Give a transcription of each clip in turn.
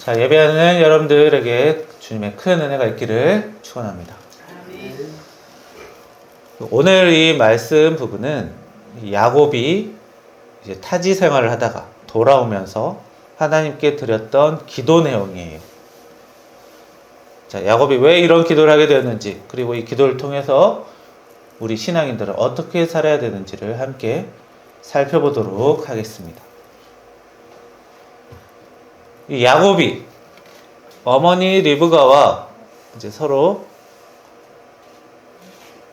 자, 예배하는 여러분들에게 주님의 큰 은혜가 있기를 축원합니다. 오늘 이 말씀 부분은 야곱이 이제 타지 생활을 하다가 돌아오면서 하나님께 드렸던 기도 내용이에요. 자, 야곱이 왜 이런 기도를 하게 되었는지, 그리고 이 기도를 통해서 우리 신앙인들은 어떻게 살아야 되는지를 함께 살펴보도록 하겠습니다. 이 야곱이 어머니 리브가와 이제 서로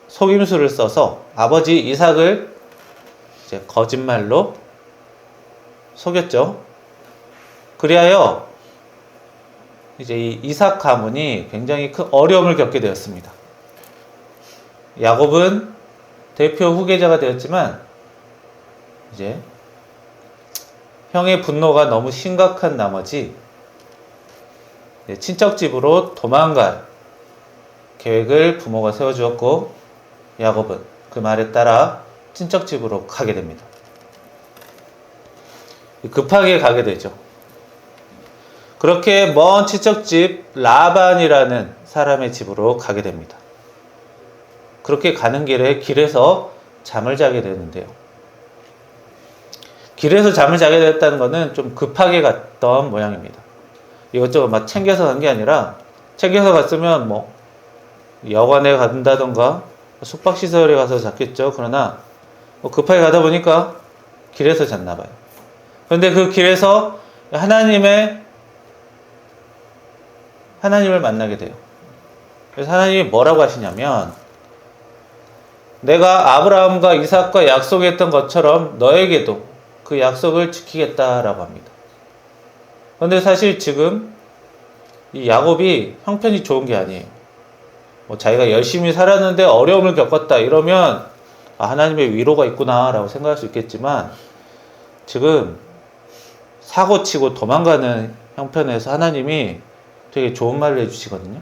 속임수를 써서 아버지 이삭을 이제 거짓말로 속였죠. 그리하여 이제 이 이삭 가문이 굉장히 큰 어려움을 겪게 되었습니다. 야곱은 대표 후계자가 되었지만 이제 형의 분노가 너무 심각한 나머지 친척 집으로 도망갈 계획을 부모가 세워주었고, 야곱은 그 말에 따라 친척 집으로 가게 됩니다. 급하게 가게 되죠. 그렇게 먼 친척집 라반이라는 사람의 집으로 가게 됩니다. 그렇게 가는 길에서 잠을 자게 되는데요. 길에서 잠을 자게 됐다는 것은 좀 급하게 갔던 모양입니다. 이것저것 막 챙겨서 간 게 아니라, 챙겨서 갔으면 뭐 여관에 간다던가 숙박시설에 가서 잤겠죠. 그러나 뭐 급하게 가다 보니까 길에서 잤나 봐요. 그런데 그 길에서 하나님을 만나게 돼요. 그래서 하나님이 뭐라고 하시냐면, 내가 아브라함과 이삭과 약속했던 것처럼 너에게도 그 약속을 지키겠다라고 합니다. 그런데 사실 지금 이 야곱이 형편이 좋은 게 아니에요. 뭐 자기가 열심히 살았는데 어려움을 겪었다 이러면 하나님의 위로가 있구나 라고 생각할 수 있겠지만, 지금 사고치고 도망가는 형편에서 하나님이 되게 좋은 말을 해주시거든요.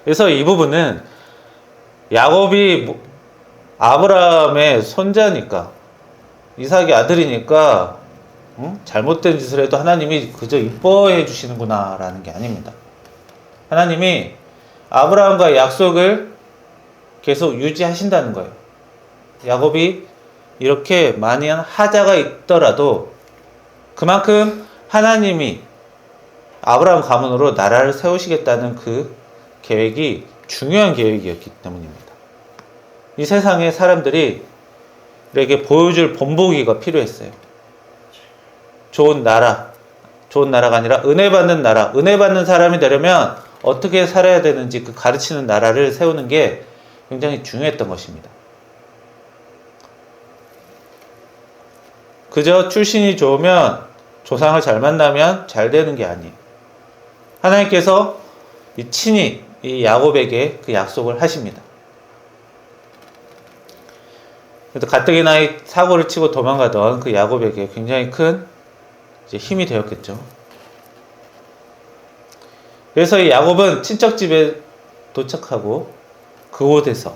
그래서 이 부분은 야곱이 아브라함의 손자니까, 이삭의 아들이니까 잘못된 짓을 해도 하나님이 그저 이뻐해 주시는구나 라는 게 아닙니다. 하나님이 아브라함과 약속을 계속 유지하신다는 거예요. 야곱이 이렇게 많은 하자가 있더라도 그만큼 하나님이 아브라함 가문으로 나라를 세우시겠다는 그 계획이 중요한 계획이었기 때문입니다. 이 세상의 사람들이 에게 보여줄 본보기가 필요했어요. 좋은 나라가 아니라 은혜 받는 나라, 은혜 받는 사람이 되려면 어떻게 살아야 되는지 그 가르치는 나라를 세우는 게 굉장히 중요했던 것입니다. 그저 출신이 좋으면, 조상을 잘 만나면 잘 되는 게 아니에요. 하나님께서 친히 이 야곱에게 그 약속을 하십니다. 그래서 가뜩이나 사고를 치고 도망가던 그 야곱에게 굉장히 큰 이제 힘이 되었겠죠. 그래서 이 야곱은 친척집에 도착하고 그곳에서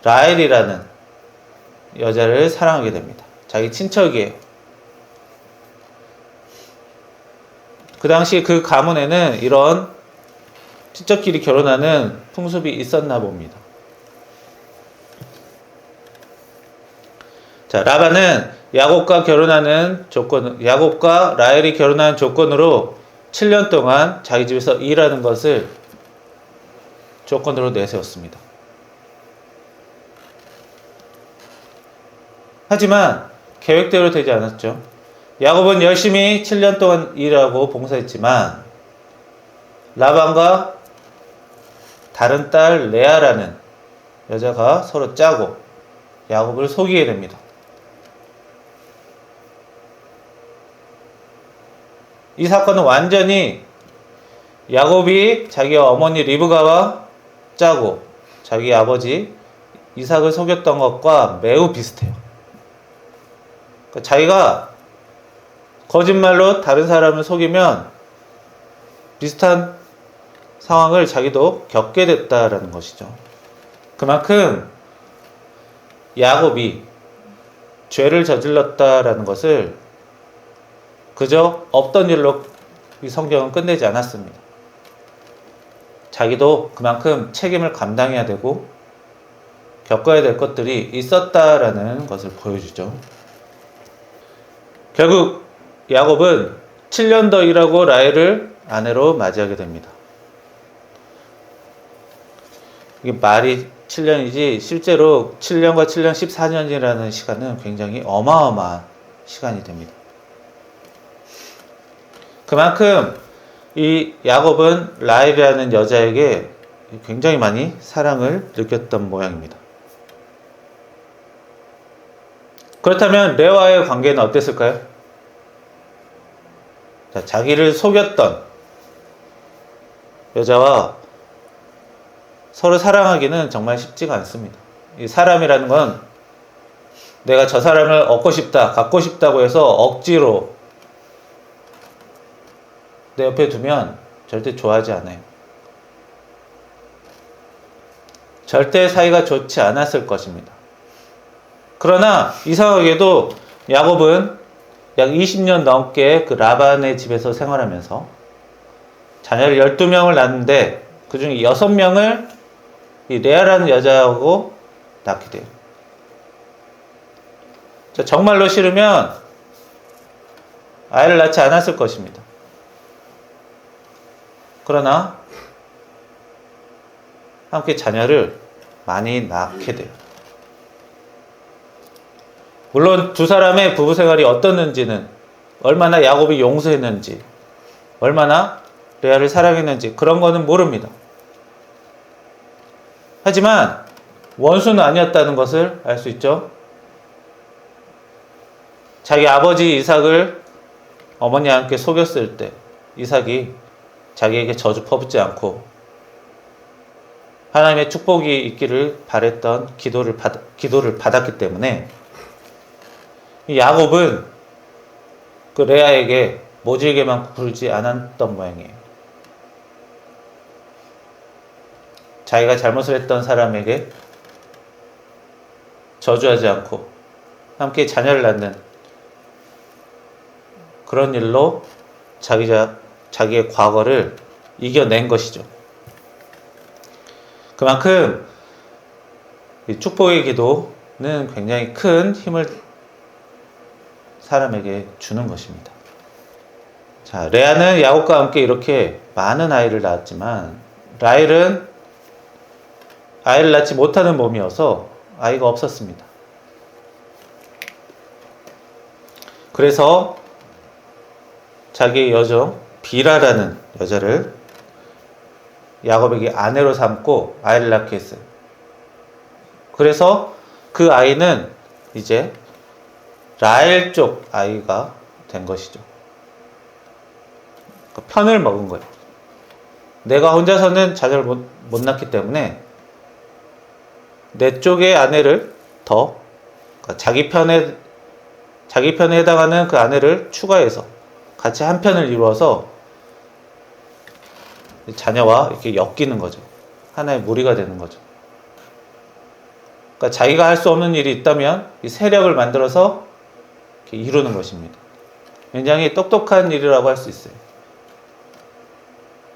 라헬이라는 여자를 사랑하게 됩니다. 자기 친척이에요. 그 당시 그 가문에는 이런 친척끼리 결혼하는 풍습이 있었나 봅니다. 자, 라반은 야곱과 라헬이 결혼하는 조건으로 7년 동안 자기 집에서 일하는 것을 조건으로 내세웠습니다. 하지만 계획대로 되지 않았죠. 야곱은 열심히 7년 동안 일하고 봉사했지만 라반과 다른 딸 레아라는 여자가 서로 짜고 야곱을 속이게 됩니다. 이 사건은 완전히 야곱이 자기 어머니 리브가와 짜고 자기 아버지 이삭을 속였던 것과 매우 비슷해요. 그러니까 자기가 거짓말로 다른 사람을 속이면 비슷한 상황을 자기도 겪게 됐다라는 것이죠. 그만큼 야곱이 죄를 저질렀다라는 것을 그저 없던 일로 이 성경은 끝내지 않았습니다. 자기도 그만큼 책임을 감당해야 되고 겪어야 될 것들이 있었다라는 것을 보여주죠. 결국 야곱은 7년 더 일하고 라헬을 아내로 맞이하게 됩니다. 이게 말이 7년이지 실제로 7년과 7년 14년이라는 시간은 굉장히 어마어마한 시간이 됩니다. 그만큼 이 야곱은 라헬이라는 여자에게 굉장히 많이 사랑을 느꼈던 모양입니다. 그렇다면 레아와의 관계는 어땠을까요? 자, 자기를 속였던 여자와 서로 사랑하기는 정말 쉽지가 않습니다. 이 사람이라는 건 내가 저 사람을 얻고 싶다, 갖고 싶다고 해서 억지로 내 옆에 두면 절대 좋아하지 않아요. 절대 사이가 좋지 않았을 것입니다. 그러나 이상하게도 야곱은 약 20년 넘게 그 라반의 집에서 생활하면서 자녀를 12명을 낳는데 그 중에 6명을 이 레아라는 여자하고 낳게 돼요. 정말로 싫으면 아이를 낳지 않았을 것입니다. 그러나 함께 자녀를 많이 낳게 돼요. 물론 두 사람의 부부 생활이 어떻는지는, 얼마나 야곱이 용서했는지, 얼마나 레아를 사랑했는지 그런 거는 모릅니다. 하지만 원수는 아니었다는 것을 알 수 있죠. 자기 아버지 이삭을 어머니와 함께 속였을 때 이삭이 자기에게 저주 퍼붓지 않고 하나님의 축복이 있기를 바랬던 기도를 받았기 때문에 야곱은 그 레아에게 모질게만 굴지 않았던 모양이에요. 자기가 잘못을 했던 사람에게 저주하지 않고 함께 자녀를 낳는 그런 일로 자기의 과거를 이겨낸 것이죠. 그만큼 이 축복의 기도는 굉장히 큰 힘을 사람에게 주는 것입니다. 자, 레아는 야곱과 함께 이렇게 많은 아이를 낳았지만 라헬은 아이를 낳지 못하는 몸이어서 아이가 없었습니다. 그래서 자기의 여종 비라라는 여자를 야곱에게 아내로 삼고 아이를 낳게 했어요. 그래서 그 아이는 이제 라헬 쪽 아이가 된 것이죠. 편을 먹은 거예요. 내가 혼자서는 자녀를 못 낳기 때문에 내 쪽의 아내를 더, 그러니까 자기 편에 해당하는 그 아내를 추가해서 같이 한 편을 이루어서 자녀와 이렇게 엮이는 거죠. 하나의 무리가 되는 거죠. 그러니까 자기가 할 수 없는 일이 있다면 이 세력을 만들어서 이렇게 이루는 것입니다. 굉장히 똑똑한 일이라고 할 수 있어요.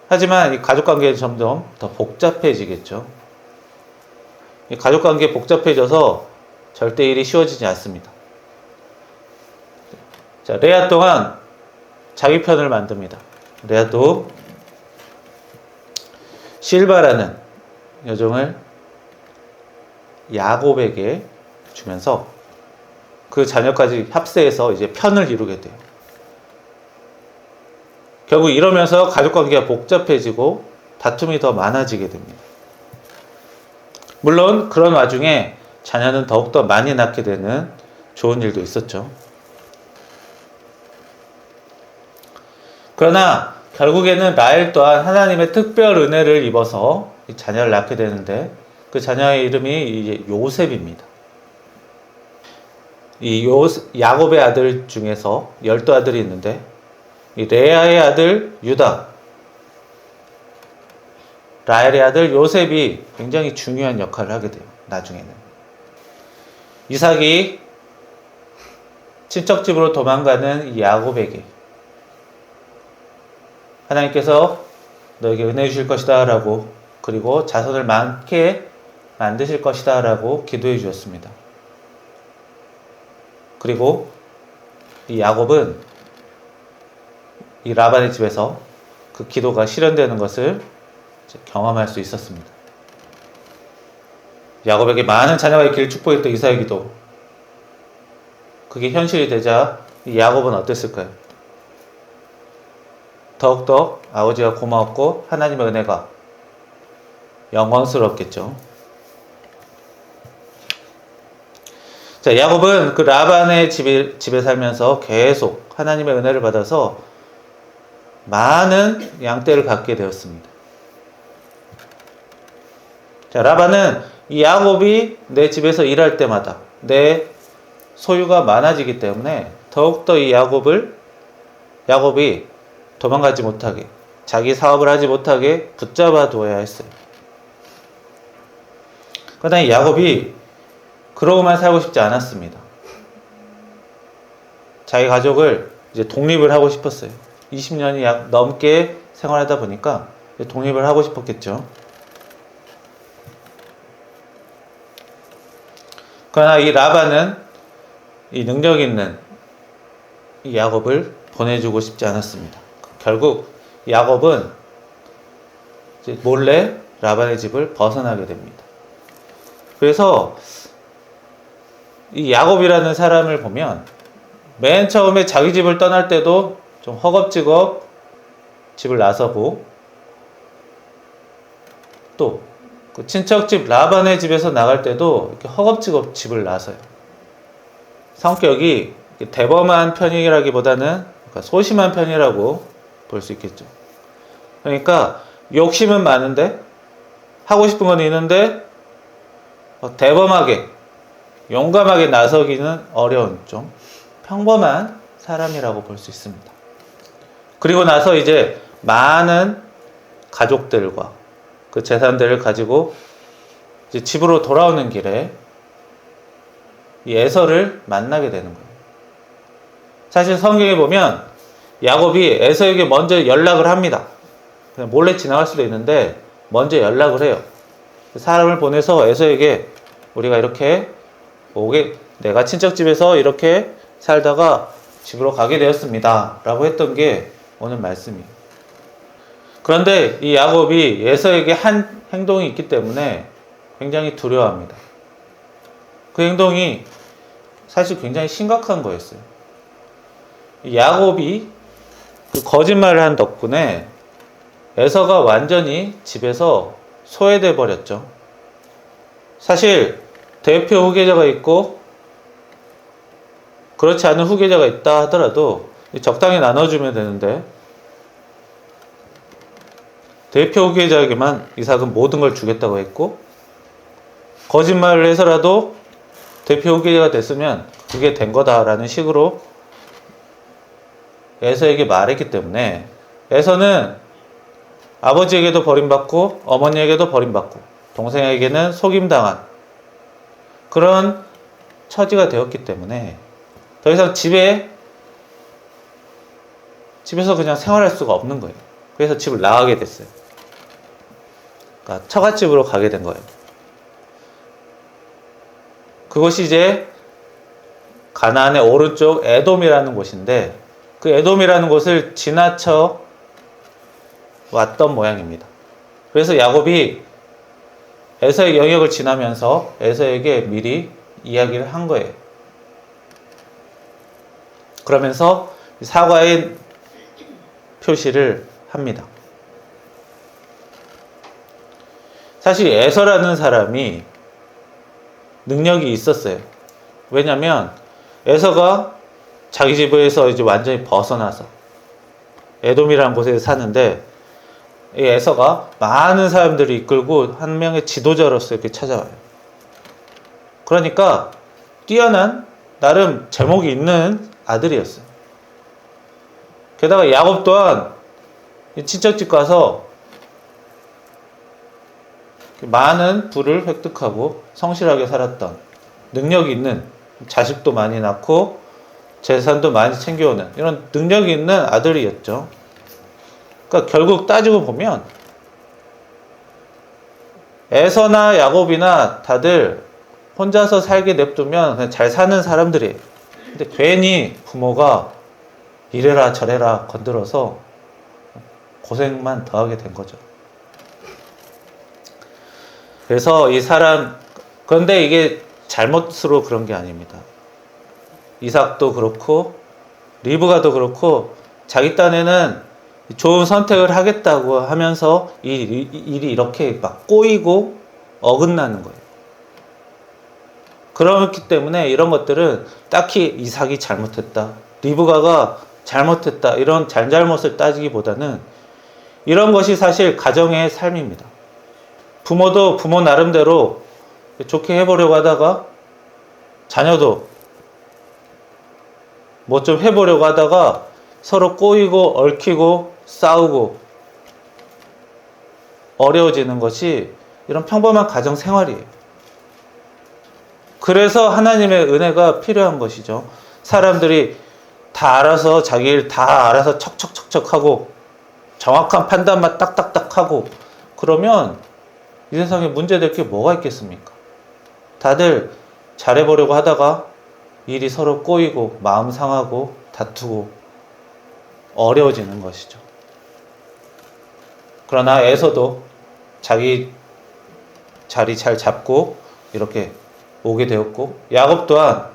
하지만 이 가족관계는 점점 더 복잡해지겠죠. 이 가족관계 복잡해져서 절대 일이 쉬워지지 않습니다. 자, 레아 또한 자기 편을 만듭니다. 레아도 실바라는 여종을 야곱에게 주면서 그 자녀까지 합세해서 이제 편을 이루게 돼요. 결국 이러면서 가족관계가 복잡해지고 다툼이 더 많아지게 됩니다. 물론 그런 와중에 자녀는 더욱더 많이 낳게 되는 좋은 일도 있었죠. 그러나 결국에는 라헬 또한 하나님의 특별 은혜를 입어서 자녀를 낳게 되는데 그 자녀의 이름이 이제 요셉입니다. 야곱의 아들 중에서 12아들이 있는데 이 레아의 아들 유다, 라헬의 아들 요셉이 굉장히 중요한 역할을 하게 돼요. 나중에는 이삭이 친척집으로 도망가는 이 야곱에게 하나님께서 너에게 은혜 주실 것이다 라고, 그리고 자손을 많게 만드실 것이다 라고 기도해 주셨습니다. 그리고 이 야곱은 이 라반의 집에서 그 기도가 실현되는 것을 경험할 수 있었습니다. 야곱에게 많은 자녀가 있기를 축복했던 이삭의 기도, 그게 현실이 되자 이 야곱은 어땠을까요? 더욱더 아버지가 고마웠고 하나님의 은혜가 영원스럽겠죠. 자, 야곱은 그 라반의 집에 살면서 계속 하나님의 은혜를 받아서 많은 양떼를 갖게 되었습니다. 자, 라반은 이 야곱이 내 집에서 일할 때마다 내 소유가 많아지기 때문에 더욱더 이 야곱이 도망가지 못하게, 자기 사업을 하지 못하게 붙잡아 두어야 했어요. 그러나 이 야곱이 그러고만 살고 싶지 않았습니다. 자기 가족을 이제 독립을 하고 싶었어요. 20년이 넘게 생활하다 보니까 독립을 하고 싶었겠죠. 그러나 이 라반은 이 능력 있는 이 야곱을 보내주고 싶지 않았습니다. 결국 야곱은 이제 몰래 라반의 집을 벗어나게 됩니다. 그래서 이 야곱이라는 사람을 보면 맨 처음에 자기 집을 떠날 때도 좀 허겁지겁 집을 나서고, 또 그 친척집 라반의 집에서 나갈 때도 이렇게 허겁지겁 집을 나서요. 성격이 대범한 편이라기보다는 소심한 편이라고 볼 수 있겠죠. 그러니까 욕심은 많은데, 하고 싶은 건 있는데 대범하게 용감하게 나서기는 어려운 좀 평범한 사람이라고 볼 수 있습니다. 그리고 나서 이제 많은 가족들과 그 재산들을 가지고 이제 집으로 돌아오는 길에 이 에서를 만나게 되는 거예요. 사실 성경에 보면 야곱이 에서에게 먼저 연락을 합니다. 그냥 몰래 지나갈 수도 있는데 먼저 연락을 해요. 사람을 보내서 에서에게 우리가 이렇게 내가 친척집에서 이렇게 살다가 집으로 가게 되었습니다 라고 했던 게 오늘 말씀이에요. 그런데 이 야곱이 에서에게 한 행동이 있기 때문에 굉장히 두려워합니다. 그 행동이 사실 굉장히 심각한 거였어요. 야곱이 그 거짓말을 한 덕분에 에서가 완전히 집에서 소외돼 버렸죠. 사실 대표 후계자가 있고 그렇지 않은 후계자가 있다 하더라도 적당히 나눠주면 되는데, 대표 후계자에게만 이삭은 모든 걸 주겠다고 했고, 거짓말을 해서라도 대표 후계자가 됐으면 그게 된 거다라는 식으로 에서에게 말했기 때문에 에서는 아버지에게도 버림받고 어머니에게도 버림받고 동생에게는 속임당한 그런 처지가 되었기 때문에 더 이상 집에서 그냥 생활할 수가 없는 거예요. 그래서 집을 나가게 됐어요. 그러니까 처갓집으로 가게 된 거예요. 그것이 이제 가나안의 오른쪽 에돔이라는 곳인데, 그 에돔이라는 곳을 지나쳐 왔던 모양입니다. 그래서 야곱이 에서의 영역을 지나면서 에서에게 미리 이야기를 한 거예요. 그러면서 사과의 표시를 합니다. 사실 에서라는 사람이 능력이 있었어요. 왜냐하면 에서가 자기 집에서 이제 완전히 벗어나서 에돔이라는 곳에 사는데, 이 에서가 많은 사람들을 이끌고 한 명의 지도자로서 이렇게 찾아와요. 그러니까 뛰어난 나름 제목이 있는 아들이었어요. 게다가 야곱 또한 친척집 가서 많은 부를 획득하고 성실하게 살았던, 능력이 있는, 자식도 많이 낳고 재산도 많이 챙겨오는 이런 능력이 있는 아들이었죠. 그러니까 결국 따지고 보면 에서나 야곱이나 다들 혼자서 살게 냅두면 그냥 잘 사는 사람들이에요. 근데 괜히 부모가 이래라 저래라 건드려서 고생만 더하게 된 거죠. 그래서 이 사람, 그런데 이게 잘못으로 그런 게 아닙니다. 이삭도 그렇고 리브가도 그렇고 자기 딴에는 좋은 선택을 하겠다고 하면서 이 일이 이렇게 막 꼬이고 어긋나는 거예요. 그렇기 때문에 이런 것들은 딱히 이삭이 잘못했다, 리브가가 잘못했다, 이런 잘잘못을 따지기보다는 이런 것이 사실 가정의 삶입니다. 부모도 부모 나름대로 좋게 해보려고 하다가 자녀도 뭐 좀 해보려고 하다가 서로 꼬이고 얽히고 싸우고 어려워지는 것이 이런 평범한 가정 생활이에요. 그래서 하나님의 은혜가 필요한 것이죠. 사람들이 다 알아서 자기 일 다 알아서 척척척척 하고 정확한 판단만 딱딱딱 하고 그러면 이 세상에 문제될 게 뭐가 있겠습니까? 다들 잘해보려고 하다가 일이 서로 꼬이고 마음 상하고 다투고 어려워지는 것이죠. 그러나 에서도 자기 자리 잘 잡고 이렇게 오게 되었고, 야곱 또한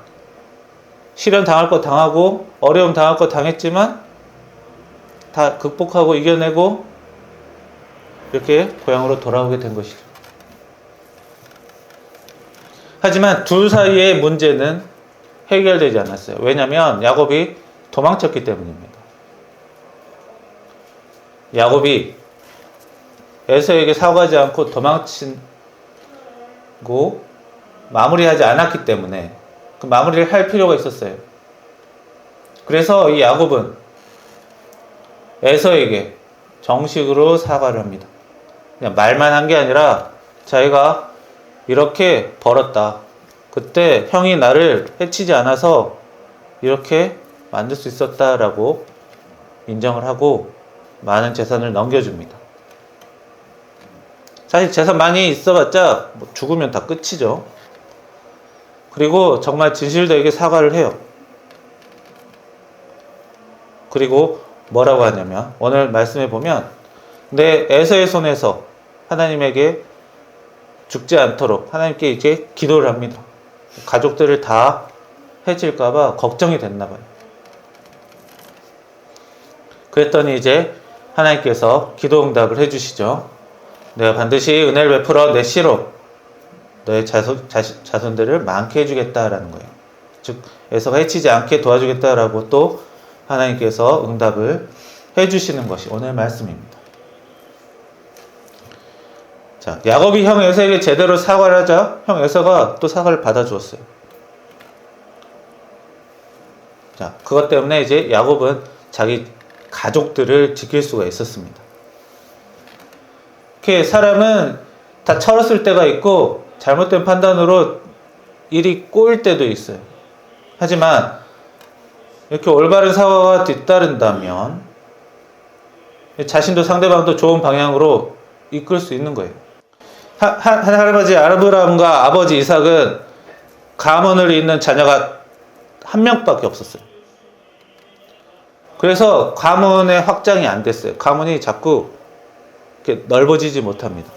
시련 당할 거 당하고 어려움 당할 거 당했지만 다 극복하고 이겨내고 이렇게 고향으로 돌아오게 된 것이죠. 하지만 둘 사이의 문제는 해결되지 않았어요. 왜냐하면 야곱이 도망쳤기 때문입니다. 야곱이 에서에게 사과하지 않고 도망치고 마무리하지 않았기 때문에 그 마무리를 할 필요가 있었어요. 그래서 이 야곱은 에서에게 정식으로 사과를 합니다. 그냥 말만 한 게 아니라 자기가 이렇게 벌었다. 그때 형이 나를 해치지 않아서 이렇게 만들 수 있었다라고 인정을 하고 많은 재산을 넘겨줍니다. 사실 재산 많이 있어봤자 뭐 죽으면 다 끝이죠. 그리고 정말 진실되게 사과를 해요. 그리고 뭐라고 하냐면 오늘 말씀해 보면 내 에서의 손에서 하나님에게 죽지 않도록 하나님께 이제 기도를 합니다. 가족들을 다 해칠까봐 걱정이 됐나 봐요. 그랬더니 이제 하나님께서 기도 응답을 해주시죠. 내가 반드시 은혜를 베풀어 내 씨로 너의 자손들을 많게 해주겠다라는 거예요. 즉 에서가 해치지 않게 도와주겠다라고 또 하나님께서 응답을 해주시는 것이 오늘 말씀입니다. 자, 야곱이 형 에서에게 제대로 사과를 하자 형 에서가 또 사과를 받아주었어요. 자, 그것 때문에 이제 야곱은 자기 가족들을 지킬 수가 있었습니다. 이렇게 사람은 다 철없을 때가 있고 잘못된 판단으로 일이 꼬일 때도 있어요. 하지만 이렇게 올바른 사과가 뒤따른다면 자신도 상대방도 좋은 방향으로 이끌 수 있는 거예요. 할아버지 아브라함과 아버지 이삭은 가문을 잇는 자녀가 한 명밖에 없었어요. 그래서 가문의 확장이 안 됐어요. 가문이 자꾸 이렇게 넓어지지 못합니다.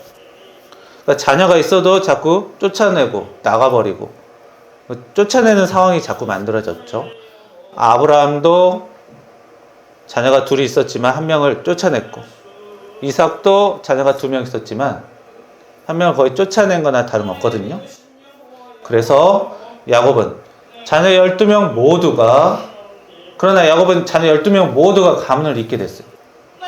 그러니까 자녀가 있어도 자꾸 쫓아내고 나가버리고 쫓아내는 상황이 자꾸 만들어졌죠. 아브라함도 자녀가 둘이 있었지만 한 명을 쫓아냈고 이삭도 자녀가 2명 있었지만 한 명을 거의 쫓아낸 거나 다름없거든요. 그래서 야곱은 자녀 12명 모두가 그러나 야곱은 자녀 12명 모두가 가문을 잇게 됐어요.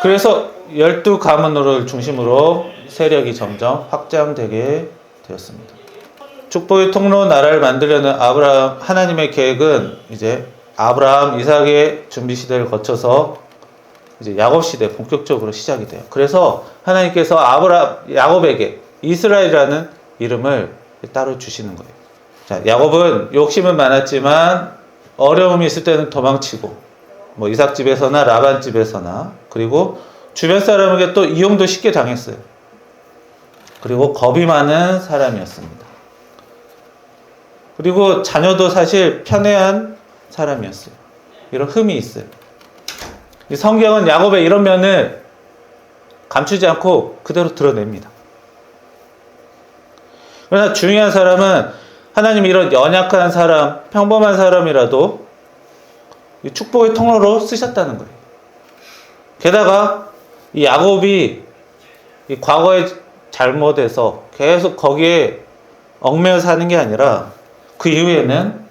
그래서 12가문을 중심으로 세력이 점점 확장되게 되었습니다. 축복의 통로 나라를 만들려는 하나님의 계획은 이제 아브라함, 이삭의 준비 시대를 거쳐서 이제 야곱 시대 본격적으로 시작이 돼요. 그래서 하나님께서 야곱에게 이스라엘이라는 이름을 따로 주시는 거예요. 자, 야곱은 욕심은 많았지만 어려움이 있을 때는 도망치고 뭐 이삭 집에서나 라반 집에서나 그리고 주변 사람에게 또 이용도 쉽게 당했어요. 그리고 겁이 많은 사람이었습니다. 그리고 자녀도 사실 편애한 사람이었어요. 이런 흠이 있어요. 이 성경은 야곱의 이런 면을 감추지 않고 그대로 드러냅니다. 그러나 중요한 사람은 하나님이 이런 연약한 사람, 평범한 사람이라도 이 축복의 통로로 쓰셨다는 거예요. 게다가 이 야곱이 이 과거의 잘못에서 계속 거기에 얽매여 사는 게 아니라 그 이후에는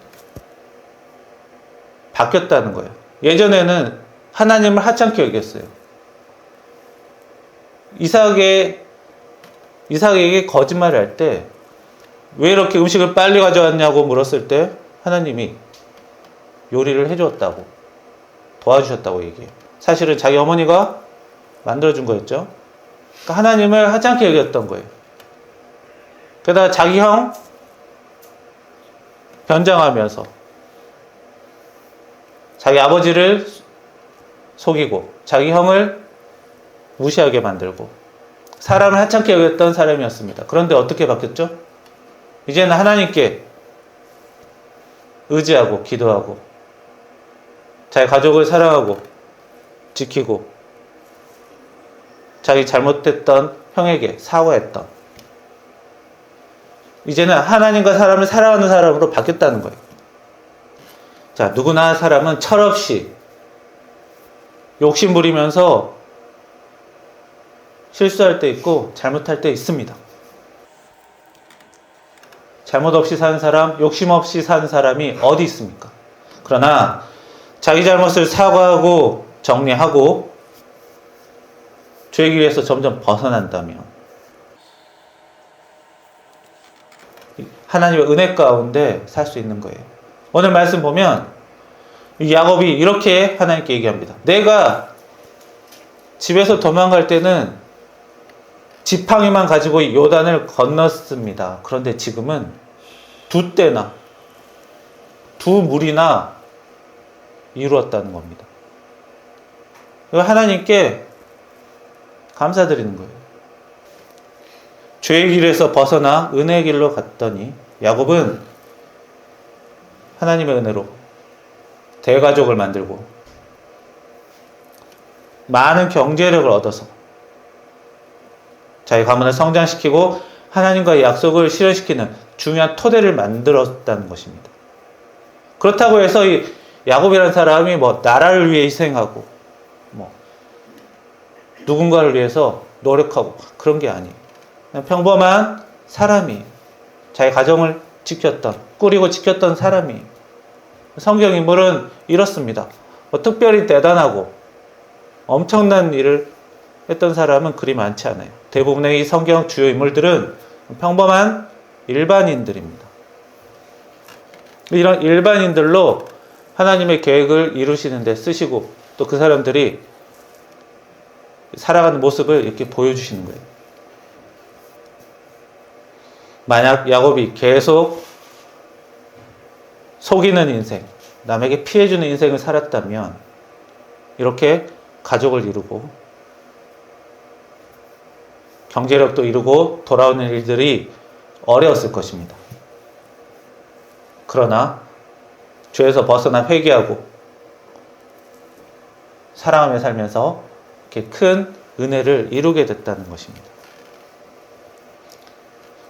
바뀌었다는 거예요. 예전에는 하나님을 하찮게 여겼어요. 이삭에게 거짓말을 할 때 왜 이렇게 음식을 빨리 가져왔냐고 물었을 때 하나님이 요리를 해주었다고, 도와주셨다고 얘기해요. 사실은 자기 어머니가 만들어준 거였죠. 그러니까 하나님을 하찮게 여겼던 거예요. 게다가 자기 형 변장하면서 자기 아버지를 속이고 자기 형을 무시하게 만들고 사람을 하찮게 여겼던 사람이었습니다. 그런데 어떻게 바뀌었죠? 이제는 하나님께 의지하고 기도하고 자기 가족을 사랑하고 지키고 자기 잘못했던 형에게 사과했던, 이제는 하나님과 사람을 사랑하는 사람으로 바뀌었다는 거예요. 자, 누구나 사람은 철없이 욕심 부리면서 실수할 때 있고 잘못할 때 있습니다. 잘못 없이 사는 사람, 욕심 없이 사는 사람이 어디 있습니까? 그러나 자기 잘못을 사과하고 정리하고 주의 길에서 점점 벗어난다면 하나님의 은혜 가운데 살 수 있는 거예요. 오늘 말씀 보면 야곱이 이렇게 하나님께 얘기합니다. 내가 집에서 도망갈 때는 지팡이만 가지고 요단을 건넜습니다. 그런데 지금은 두 때나 두 물이나 이루었다는 겁니다. 하나님께 감사드리는 거예요. 죄의 길에서 벗어나 은혜의 길로 갔더니 야곱은 하나님의 은혜로 대가족을 만들고 많은 경제력을 얻어서 자기 가문을 성장시키고 하나님과의 약속을 실현시키는 중요한 토대를 만들었다는 것입니다. 그렇다고 해서 이 야곱이라는 사람이 나라를 위해 희생하고 누군가를 위해서 노력하고 그런 게 아니에요. 그냥 평범한 사람이 자기 가정을 꾸리고 지켰던 사람이. 성경 인물은 이렇습니다. 특별히 대단하고 엄청난 일을 했던 사람은 그리 많지 않아요. 대부분의 이 성경 주요 인물들은 평범한 일반인들입니다. 이런 일반인들로 하나님의 계획을 이루시는 데 쓰시고 또 그 사람들이 살아가는 모습을 이렇게 보여주시는 거예요. 만약 야곱이 계속 속이는 인생, 남에게 피해주는 인생을 살았다면 이렇게 가족을 이루고 경제력도 이루고 돌아오는 일들이 어려웠을 것입니다. 그러나 죄에서 벗어나 회개하고 사랑하며 살면서 이렇게 큰 은혜를 이루게 됐다는 것입니다.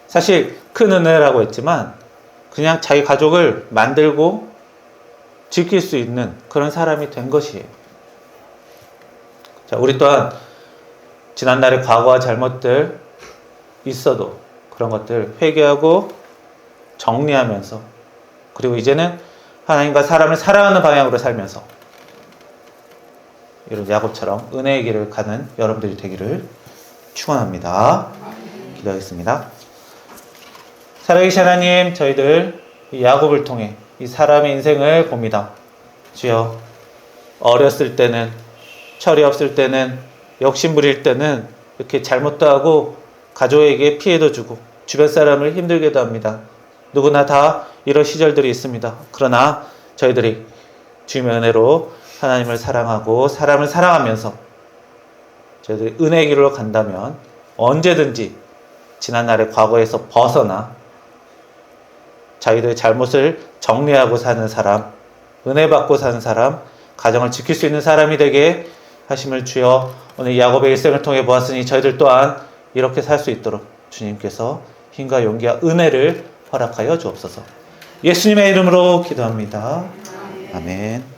사실 큰 은혜라고 했지만 그냥 자기 가족을 만들고 지킬 수 있는 그런 사람이 된 것이에요. 자, 우리 또한 지난날의 과거와 잘못들 있어도 그런 것들 회개하고 정리하면서 그리고 이제는 하나님과 사람을 사랑하는 방향으로 살면서 이런 야곱처럼 은혜의 길을 가는 여러분들이 되기를 축원합니다. 기도하겠습니다. 살아계신 하나님, 저희들 이 야곱을 통해 이 사람의 인생을 봅니다. 주여, 어렸을 때는, 철이 없을 때는, 욕심 부릴 때는 이렇게 잘못도 하고 가족에게 피해도 주고 주변 사람을 힘들게도 합니다. 누구나 다 이런 시절들이 있습니다. 그러나 저희들이 주님의 은혜로 하나님을 사랑하고 사람을 사랑하면서 저희들이 은혜의 길로 간다면 언제든지 지난날의 과거에서 벗어나 자기들의 잘못을 정리하고 사는 사람, 은혜 받고 사는 사람, 가정을 지킬 수 있는 사람이 되게 하심을 주여 오늘 야곱의 일생을 통해 보았으니 저희들 또한 이렇게 살 수 있도록 주님께서 힘과 용기와 은혜를 허락하여 주옵소서. 예수님의 이름으로 기도합니다. 아멘.